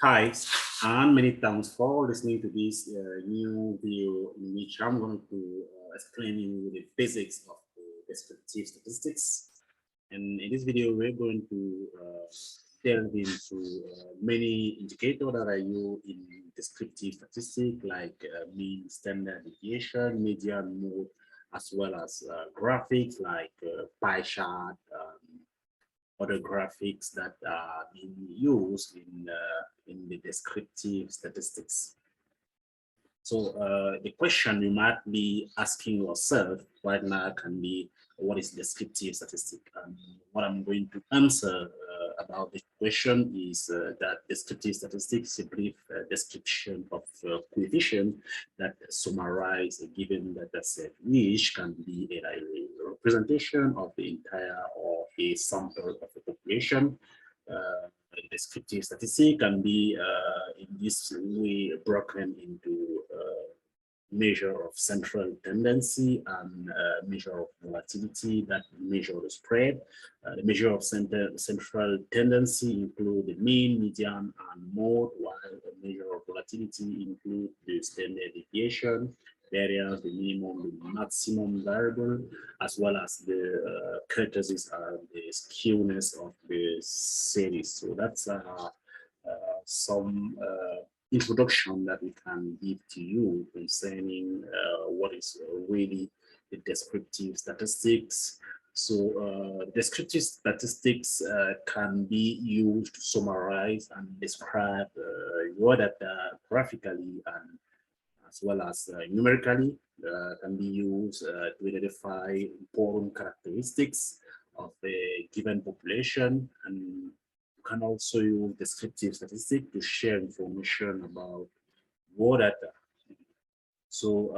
Hi, and many thanks for listening to this new video in which I'm going to explain you the basics of the descriptive statistics. And in this video, we're going to delve into many indicators that are used in descriptive statistics like mean, standard deviation, median, mode, as well as graphics like pie chart, other graphics that are being used in the descriptive statistics. So the question you might be asking yourself right now can be, what is descriptive statistic? What I'm going to answer about the question is that descriptive statistics is a brief description of coefficient that summarize a given data set, which can be either a representation of the entire or a sample of the population. Descriptive statistic can be in this way broken into measure of central tendency and measure of volatility that measure the spread. The measure of central tendency include the mean, median, and mode, while the measure of volatility include the standard deviation, variance, the minimum, the maximum variable, as well as the characteristics and the skewness of the series. So that's some introduction that we can give to you concerning what is really the descriptive statistics. So descriptive statistics can be used to summarize and describe your data graphically and as well as numerically. Can be used to identify important characteristics of a given population, and you can also use descriptive statistics to share information about war data. So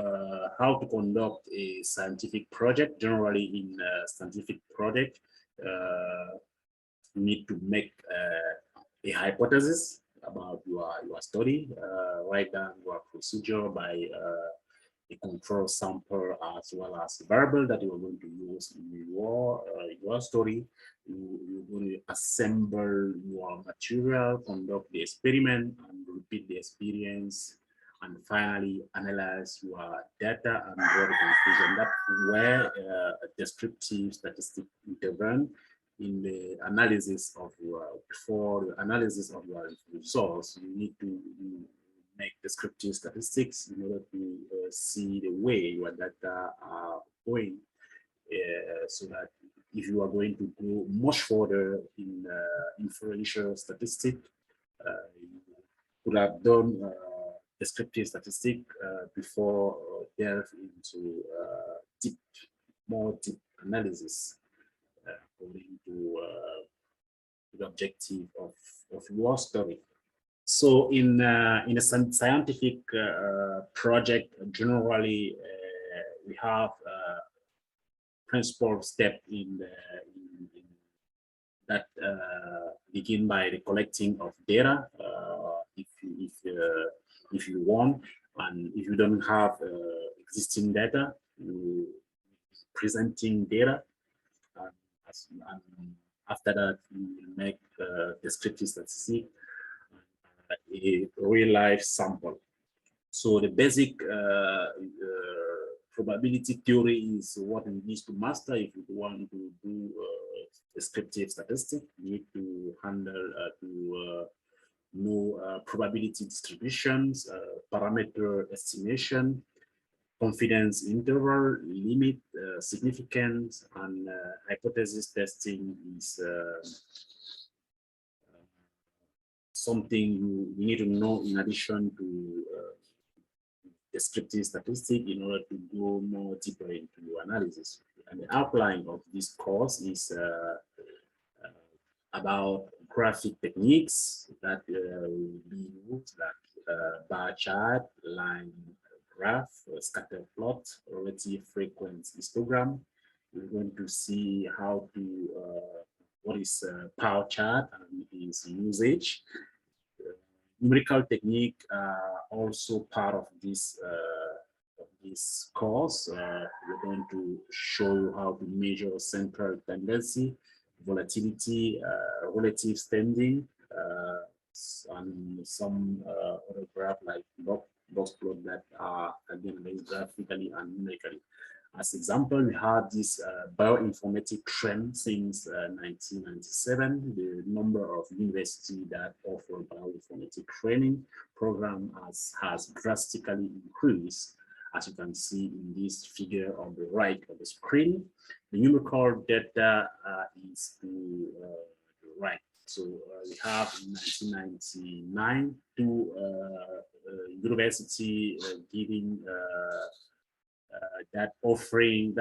how to conduct a scientific project? Generally in a scientific project, you need to make a hypothesis about your study, write down your procedure by a control sample as well as variable that you are going to use in your story. You're going to assemble your material, conduct the experiment, and repeat the experience, and finally analyze your data and draw the conclusion. That's where a descriptive statistic intervene in the analysis of your, before the analysis of your results. You need to make descriptive statistics in order to see the way your data are going, so that if you are going to go much further in inferential statistic, you could have done descriptive statistic before delve into more deep analysis according to the objective of your study. So in a scientific project, generally we have principal step in that begin by the collecting of data. If you want, and if you don't have existing data, you presenting data, and after that you make descriptive statistic, a real life sample. So the basic probability theory is what we need to master if you want to do descriptive statistics. You need to handle know probability distributions, parameter estimation, confidence interval, limit, significance, and hypothesis testing is something you need to know in addition to descriptive statistics in order to go more deeper into your analysis. And the outline of this course is about graphic techniques that will be used, like bar chart, line graph, scatter plot, relative frequency histogram. We're going to see how to what is power chart and its usage. Numerical technique also part of this course. We're going to show you how to measure central tendency, volatility, relative standing, and some other graph like box plot that are again based graphically and numerically. As example, we have this bioinformatics trend since 1997. The number of universities that offer bioinformatics training program has drastically increased, as you can see in this figure on the right of the screen. The numerical data is to the right. So we have in 1999 two university giving that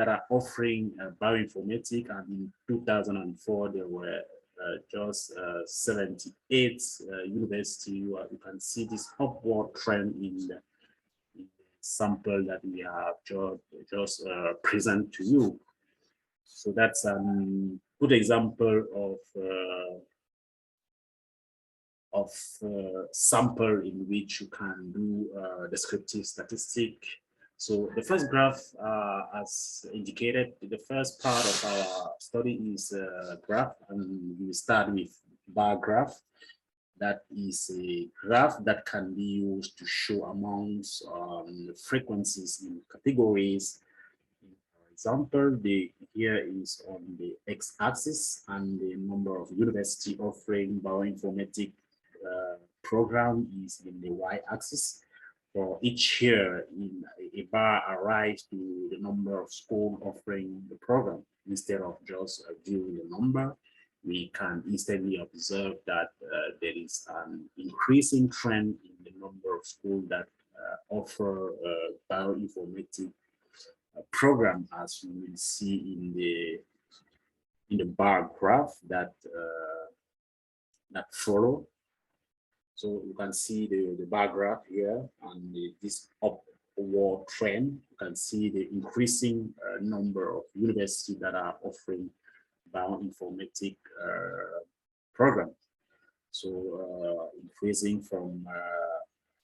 are offering bioinformatics, and in 2004 there were just 78 universities. You can see this upward trend in the sample that we have just present to you. So that's a good example of sample in which you can do descriptive statistic. So the first graph, as indicated, the first part of our study is a graph, and we start with bar graph. That is a graph that can be used to show amounts, frequencies in categories. For example, here is on the x-axis, and the number of university offering bioinformatics program is in the y-axis. For each year, in a bar arrives to the number of schools offering the program. Instead of just viewing the number, we can instantly observe that there is an increasing trend in the number of schools that offer bioinformatics program, as you will see in the bar graph that follow. So you can see the bar graph here, and this upward trend. You can see the increasing number of universities that are offering bioinformatics programs. So increasing from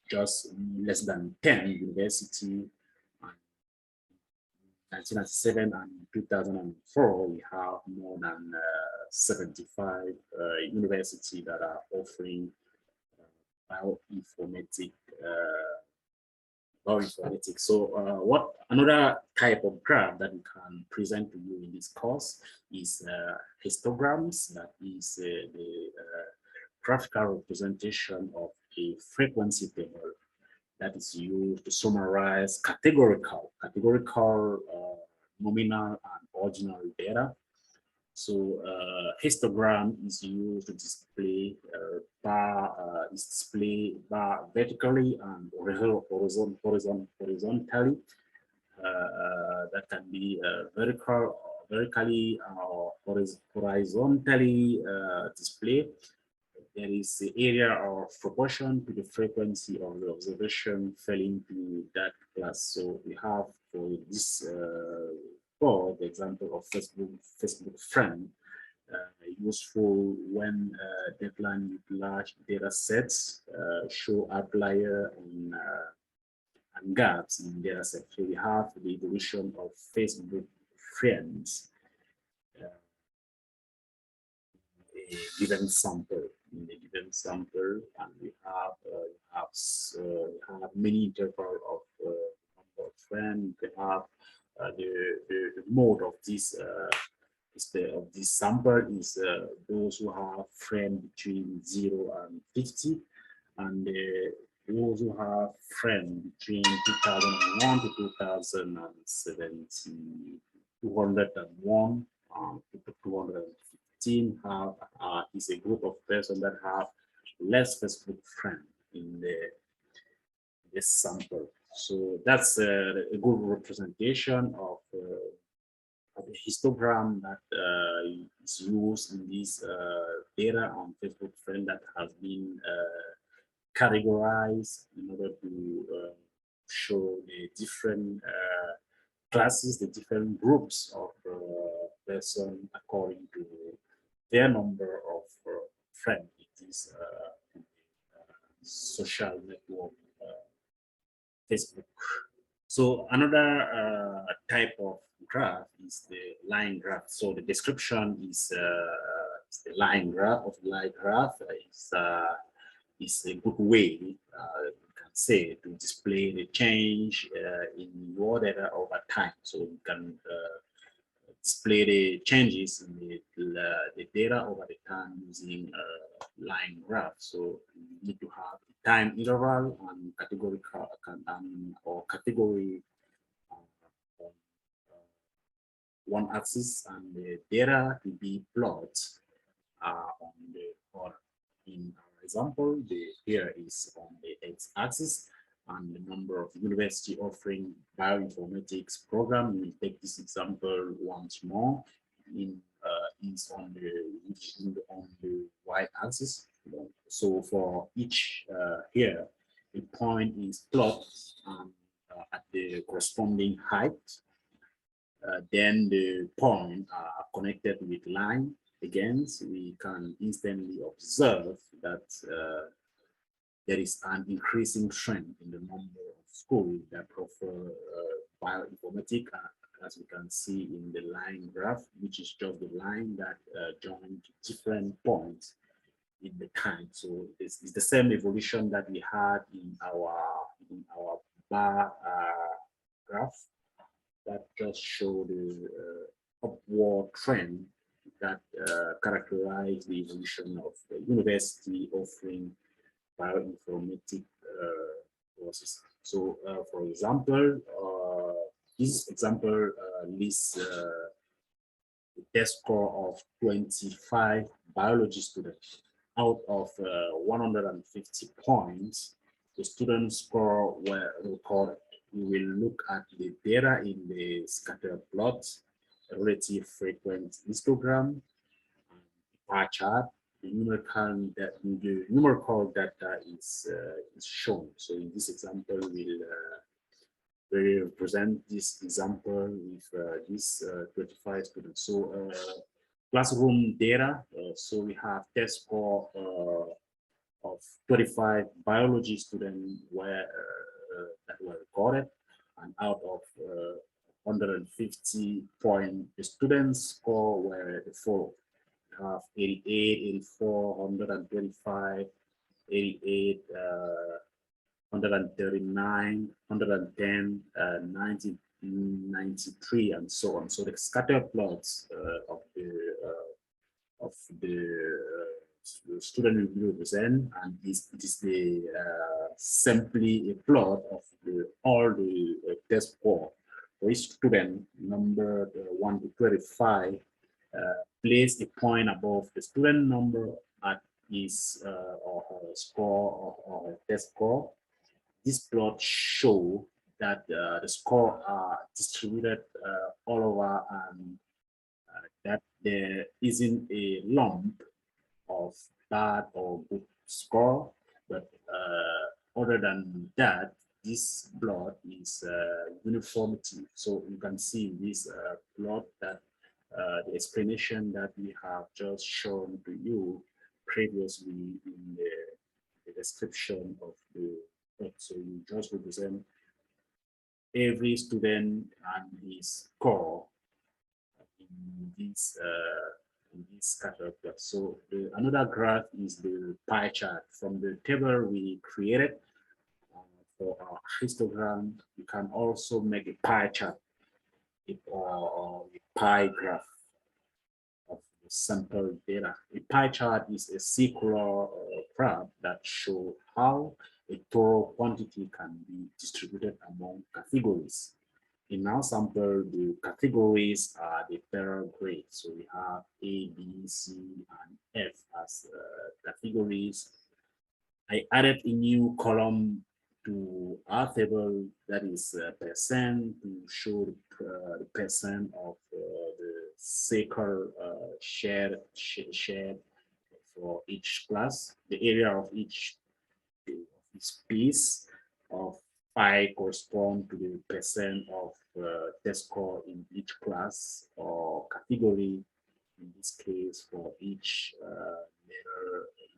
just less than 10 universities in 1997, and in 2004 we have more than 75 universities that are offering bioinformatics. So what another type of graph that we can present to you in this course is histograms. That is the graphical representation of a frequency table that is used to summarize categorical, nominal, and ordinal data. So histogram is used to display bar vertically and horizontally. That can be vertically or horizontally displayed. There is the area of proportion to the frequency of the observation fell into that class. So we have for this for the example of Facebook friend, useful when deadline with large data sets show outlier and gaps in data set. So we have the evolution of Facebook friends a given sample. In a given sample, and we have many intervals of number of friends. We have the mode of this sample is those who have friends between 0 and 50, and those who have friends between 2001 to 2017, 201 to 215 is a group of persons that have less Facebook friends in this sample. So that's a good representation of a histogram that is used in this data on Facebook friend that has been categorized in order to show the different classes, the different groups of person according to their number of friends in this social network Facebook. So another type of graph is the line graph. So the description is the line graph of the line graph. is a good way, you can say, to display the change in your data over time. So you can display the changes in the data over the time using line graph. So you need to have a time interval and categorical or category on one axis, and the data to be plotted on the other. In our example, here is on the x-axis, and the number of university offering bioinformatics program. We take this example once more. Is on the y-axis. So for each here, a point is plotted at the corresponding height. Then the point are connected with line. Again, so we can instantly observe that there is an increasing trend in the number of schools that offer bioinformatics, as we can see in the line graph, which is just the line that joined different points in the time. So it's the same evolution that we had in our bar graph that just show the upward trend that characterize the evolution of the university offering bioinformatics courses. So, for example, this example lists the test score of 25 biology students. Out of 150 points, the student score were recorded. We will look at the data in the scatter plot, relative frequency histogram, bar chart. The numerical data is shown. So in this example, we'll represent this example with these 25 students. So classroom data. So we have test score of 25 biology students that were recorded, and out of 150 point, the students score were the following. We have 88, 84, 125, 88, 139, 110, 90, 93, and so on. So the scatter plots of the student will represent, and it is the simply a plot of all the test score for each student number 1 to 25. Place a point above the student number at his or her score or her test score. This plot show that the score are distributed all over, and that there isn't a lump of bad or good score, but other than that, this plot is uniformity. So you can see in this plot that the explanation that we have just shown to you previously in the description of the plot. So you just represent every student and his score in this scatter plot. So another graph is the pie chart. From the table we created for our histogram, you can also make a pie chart or a pie graph of the sample data. A pie chart is a circular graph that shows how a total quantity can be distributed among categories. In our sample, the categories are the pair grade. So we have A, B, C, and F as categories. I added a new column to our table that is percent to show the percent of the circle shared for each class, the area of each piece of pie correspond to the percent of test score in each class or category, in this case for each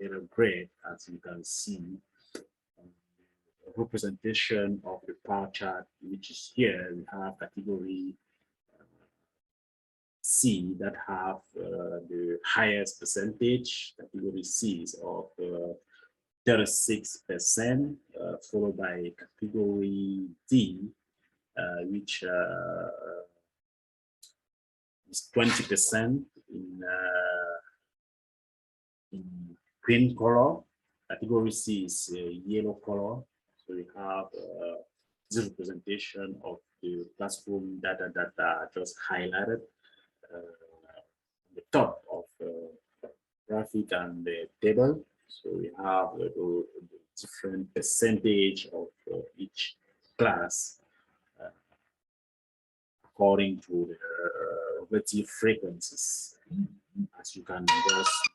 letter grade. As you can see, representation of the pie chart, which is here, we have category C that have the highest percentage. Category C is of 36%, followed by category D, which is 20% in green color. Category C is yellow color. So we have this representation of the classroom data that are just highlighted on the top of the graphic and the table. So we have the different percentage of each class according to the relative frequencies. As you can just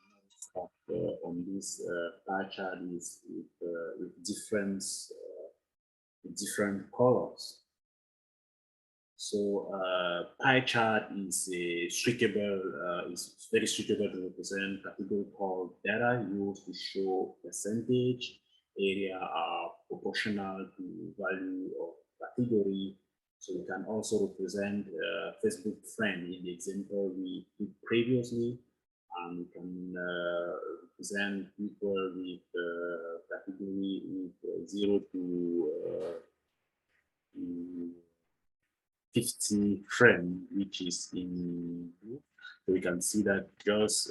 on this pie chart is with different colors. So pie chart is a streakable, is very streakable to represent category called data used to show percentage area are proportional to value of category. So we can also represent Facebook friend in the example we did previously. And we can represent people with category with 0 to 50 friend, which is in blue. So we can see that just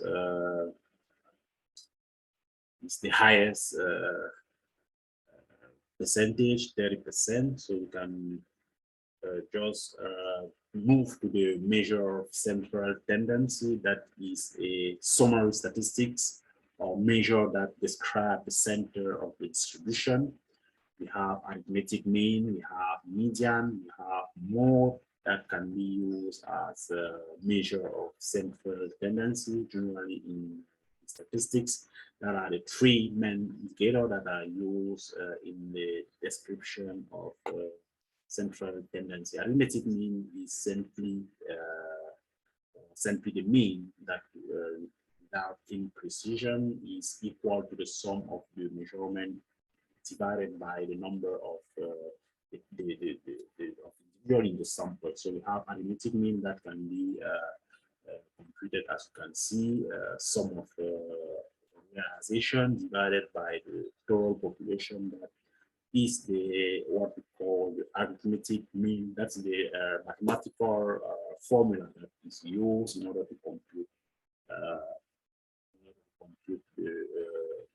is the highest percentage, 30%. So we can just move to the measure of central tendency, that is a summary statistics or measure that describe the center of the distribution. We have arithmetic mean, we have median, we have mode that can be used as a measure of central tendency, generally in statistics. That are the three main indicators that are used in the description of central tendency. Arithmetic mean is simply the mean that without imprecision is equal to the sum of the measurement divided by the number of the individual in the sample. So we have arithmetic mean that can be computed, as you can see, sum of organization divided by the total population. That is the what we call the arithmetic mean. That's the mathematical formula that is used in order to compute the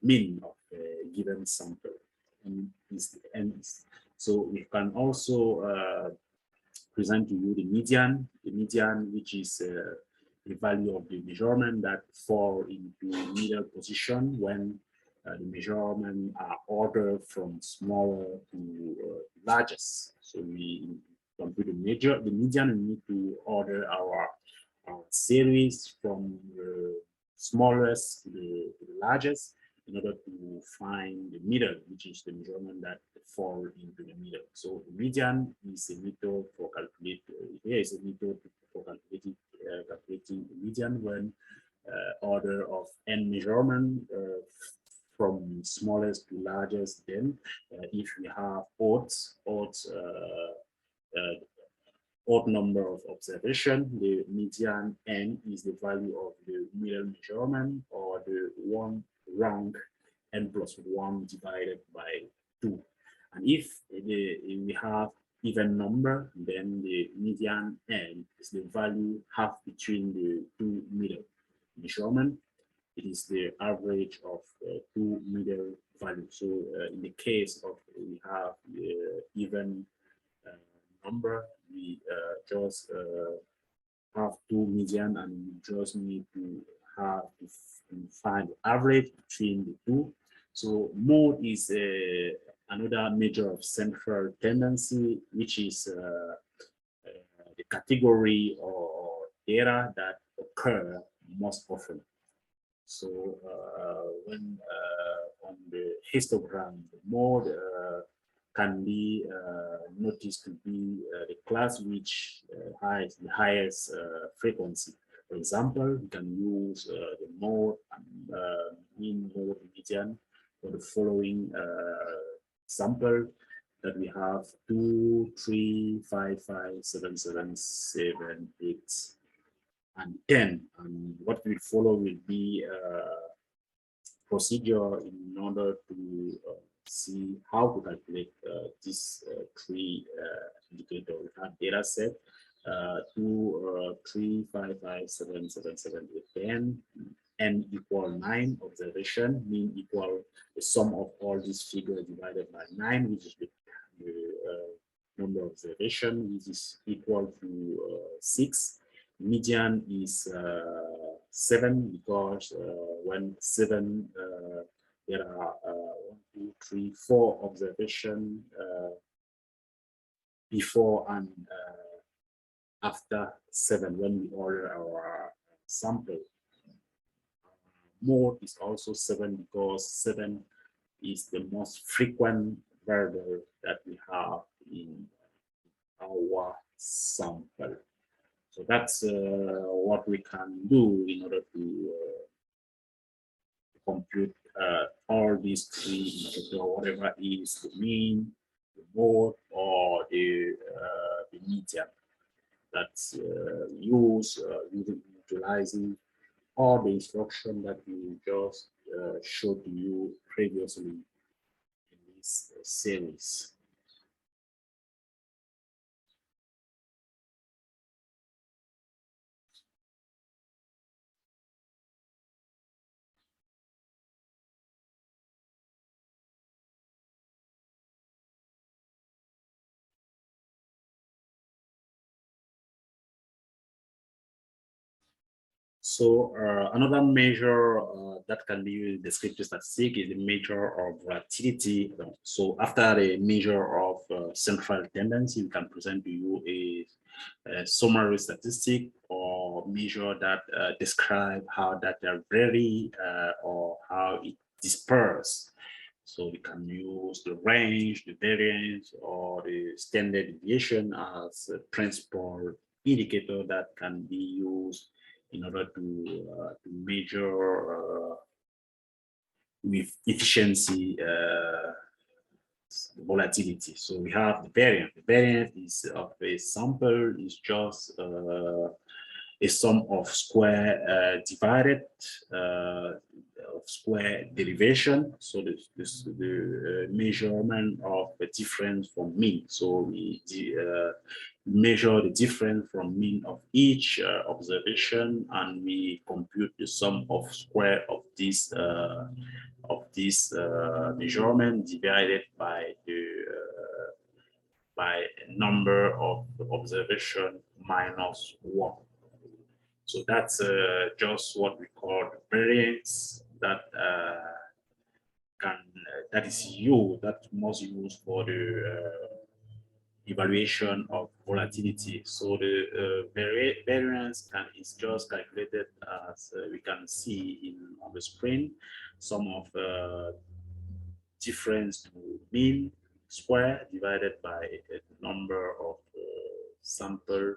mean of a given sample. And so we can also present to you the median, which is the value of the measurement that fall into middle position when the measurement are ordered from smaller to largest. So we compute the median, we need to order our series from the smallest to the largest in order to find the middle, which is the measurement that fall into the middle. So the median is a method for calculating. Here is a method for calculating the median when order of n measurement from smallest to largest. Then if we have odd number of observation, the median n is the value of the middle measurement, or the one rank n plus 1 divided by 2. And if we have even number, then the median n is the value half between the two middle measurement. It is the average of two middle values. So in the case of we have even number, we just have two median, and we just need to have to find the average between the two. So mode is another measure of central tendency, which is the category or data that occur most often. So when on the histogram, the mode can be noticed to be the class which has the highest frequency. For example, we can use the mode and mean, mode, median for the following sample that we have 2, 3, 5, 5, 7, 7, 7, 8, and 10. And what will follow will be procedure in order to see how to calculate this three indicator. We have data set 2, 3, 5, 5, 7, 7, 7, 8, 10, n equal 9 observation, mean equal the sum of all these figures divided by 9, which is the number of observation, which is equal to 6. Median is 7 because when 7 there are 1, 2, 3, 4 observation before and after 7 when we order our sample. Mode is also 7 because 7 is the most frequent variable that we have in our sample. So that's what we can do in order to compute all these three indicators, whatever is the mean, the mode, or the median. That's used utilizing all the instruction that we just showed you previously in this series. So another measure that can be used in descriptive statistics is the measure of volatility. So after the measure of central tendency, we can present to you a summary statistic or measure that describe how data vary or how it disperses. So we can use the range, the variance, or the standard deviation as a principal indicator that can be used in order to measure with efficiency volatility. So we have the variance. The variance is of a sample is just a sum of square divided of square derivation. So the measurement of the difference from mean. So we measure the difference from mean of each observation, and we compute the sum of square of this measurement divided by the by number of observation minus 1. So that's just what we call the variance that that is used, that must use for the evaluation of volatility. So the variance is just calculated as we can see on the screen, sum of difference to mean square divided by a number of sample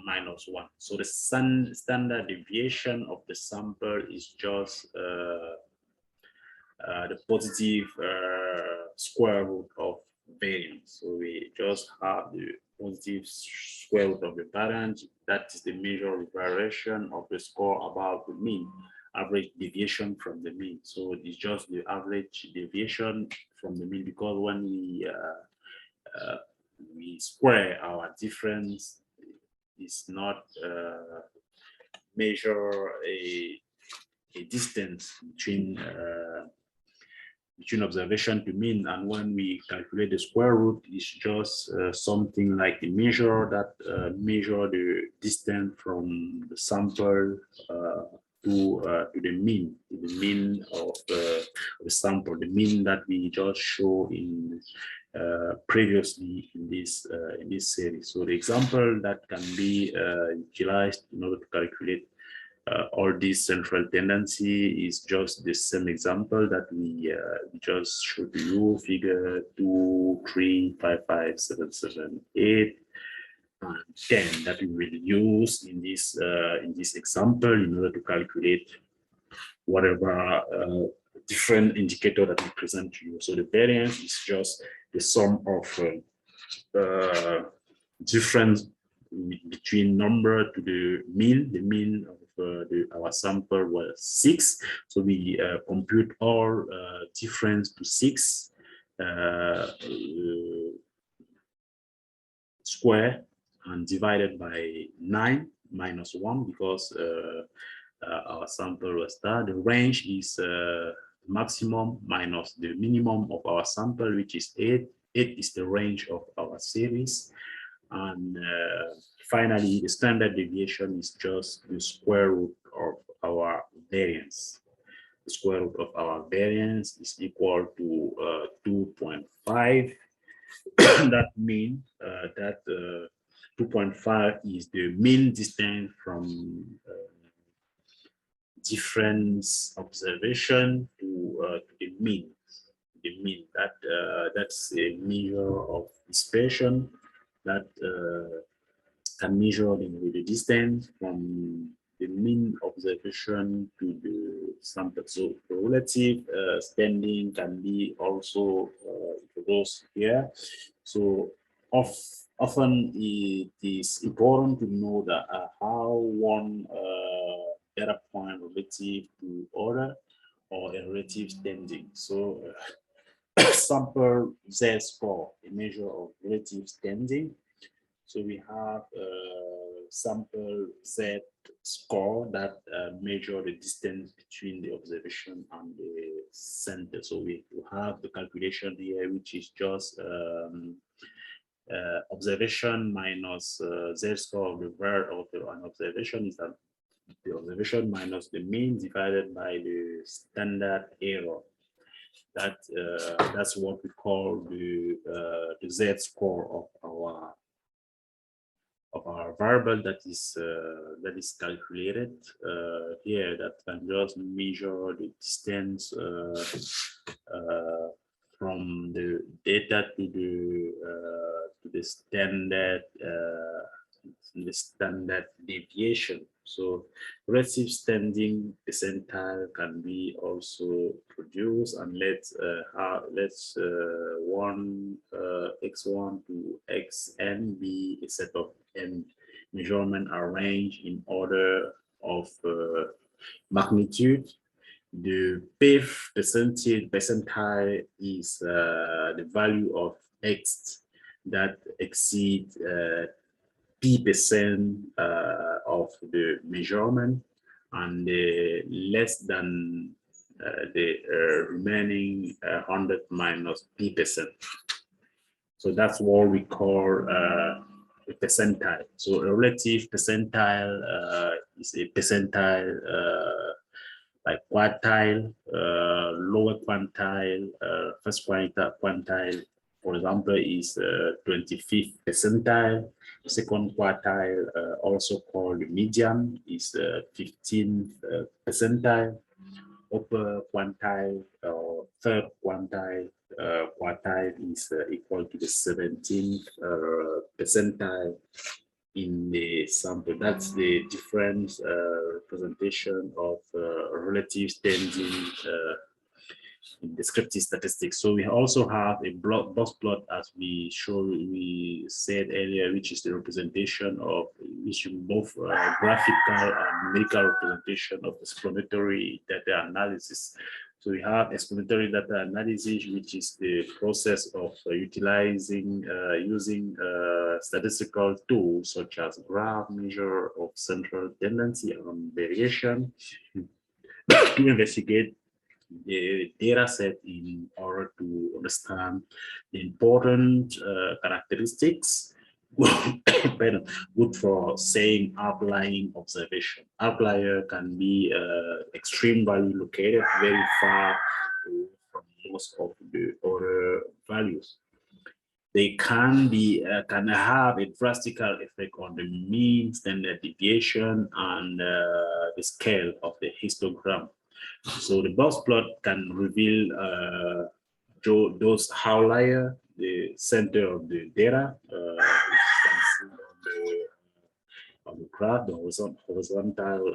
minus 1. So the standard deviation of the sample is just the positive square root of variance. So we just have the positive square root of the variance. That is the measure of variation of the score above the mean, average deviation from the mean. So it's just the average deviation from the mean, because when we square our difference, is not measure a distance between observation to mean, and when we calculate the square root, it's just something like the measure that measure the distance from the sample to the mean of the sample, the mean that we just show in previously in this series. So the example that can be utilized in order to calculate all this central tendency is just the same example that we just showed you, figure 2, 3, 5, 5, 7, 7, 8, and 10 that we will use in this example in order to calculate whatever different indicator that we present to you. So the variance is just the sum of difference between number to the mean of our sample was 6. So we compute all difference to 6 square and divided by 9 minus 1 because our sample was that. The range is maximum minus the minimum of our sample, which is 8. 8 is the range of our series. And finally, the standard deviation is just the square root of our variance. The square root of our variance is equal to 2.5. That means that 2.5 is the mean distance from difference observation to the mean. The mean that's a measure of dispersion that can measure the distance from the mean observation to the sample. So the relative standing can be also goes here. So often it is important to know that how one data point relative to other or a relative standing. So sample Z score, a measure of relative standing. So we have sample Z score that measure the distance between the observation and the center. So we have the calculation here, which is just observation minus Z score of the var of an observation is that the observation minus the mean divided by the standard error. That's what we call the Z score of our variable that is calculated here. That can just measure the distance from the data to the standard deviation. So relative standing percentile can be also produced, and let's one x1 to xn be a set of n measurement arranged in order of magnitude. The fifth percentile is the value of x that exceeds p% of the measurement, and less than the remaining 100 minus p%. So that's what we call a percentile. So a relative percentile is a percentile like quartile, lower quantile, first quantile, for example, is 25th percentile. Second quartile, also called median, is 15th percentile. Upper quantile or third quantile is equal to the 17th percentile in the sample. That's the different representation of relative standing in descriptive statistics. So we also have a box plot, as we said earlier, which is the representation of both graphical and numerical representation of explanatory data analysis. So we have explanatory data analysis, which is the process of using statistical tools such as graph, measure of central tendency and variation to investigate the data set in order to understand the important characteristics good for saying outlying observation. Outlier can be extreme value located very far from most of the other values. They can have a drastic effect on the mean, standard deviation, and the scale of the histogram. So the box plot can reveal those outlier, the center of the data. You can see on the graph, the horizontal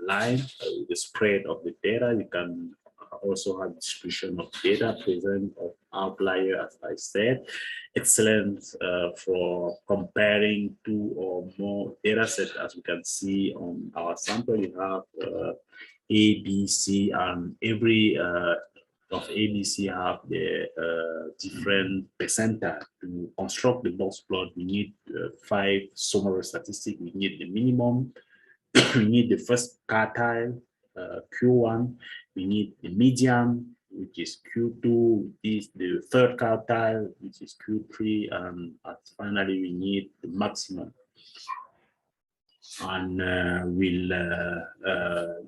line, the spread of the data. You can also have distribution of data present of outlier, as I said. Excellent for comparing two or more data sets. As we can see on our sample, you have A, B, C, and every of ABC have the different percentile. To construct the box plot, we need 5 summary statistics. We need the minimum, we need the first quartile, Q1, we need the median, which is Q2, is the third quartile, which is Q3, and finally we need the maximum. And we'll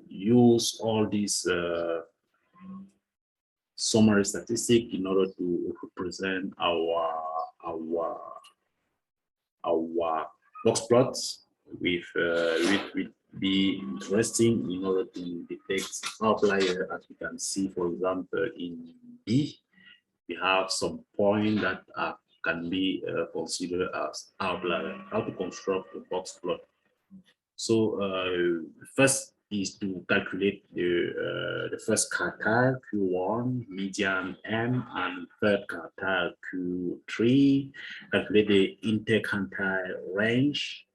use all these summary statistics in order to represent our box plots with be interesting in order to detect outlier. As you can see, for example, in B, we have some point that can be considered as outlier. How to construct a box plot? So first is to calculate the first quartile Q1, median M, and third quartile Q3. Calculate the interquartile range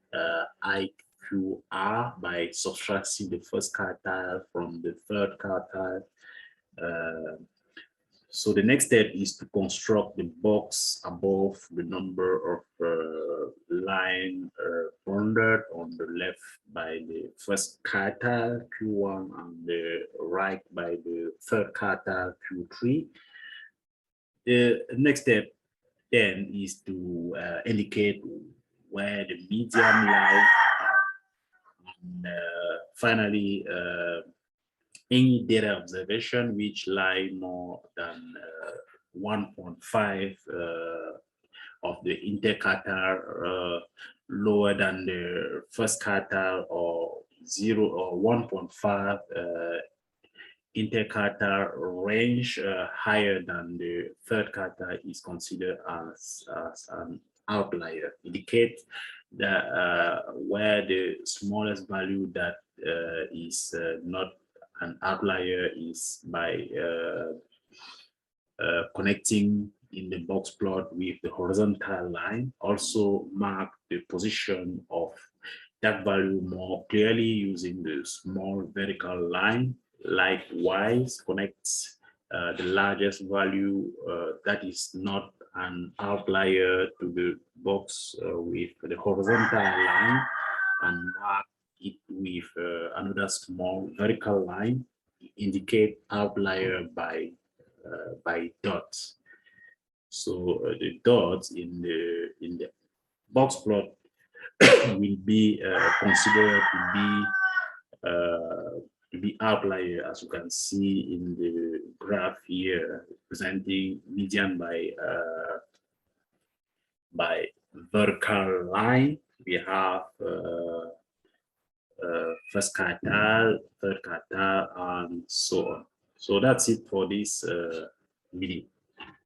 IQR by subtracting the first quartile from the third quartile. So the next step is to construct the box above the number of line bounded on the left by the first quartile Q1 and the right by the third quartile Q3. The next step then is to indicate where the median lies, and finally any data observation which lie more than 1.5 of the interquartile lower than the first quartile, or 0 or 1.5 interquartile range higher than the third quartile is considered as an outlier. Indicate that where the smallest value that is not an outlier is by connecting in the box plot with the horizontal line. Also mark the position of that value more clearly using the small vertical line. Likewise, connects the largest value that is not an outlier to the box with the horizontal line, and mark it with another small vertical line. Indicate outlier by dots. So the dots in the box plot will be considered to be outlier, as you can see in the graph here, presenting median by vertical line. We have first quartile, third quartile, and so on. So that's it for this video.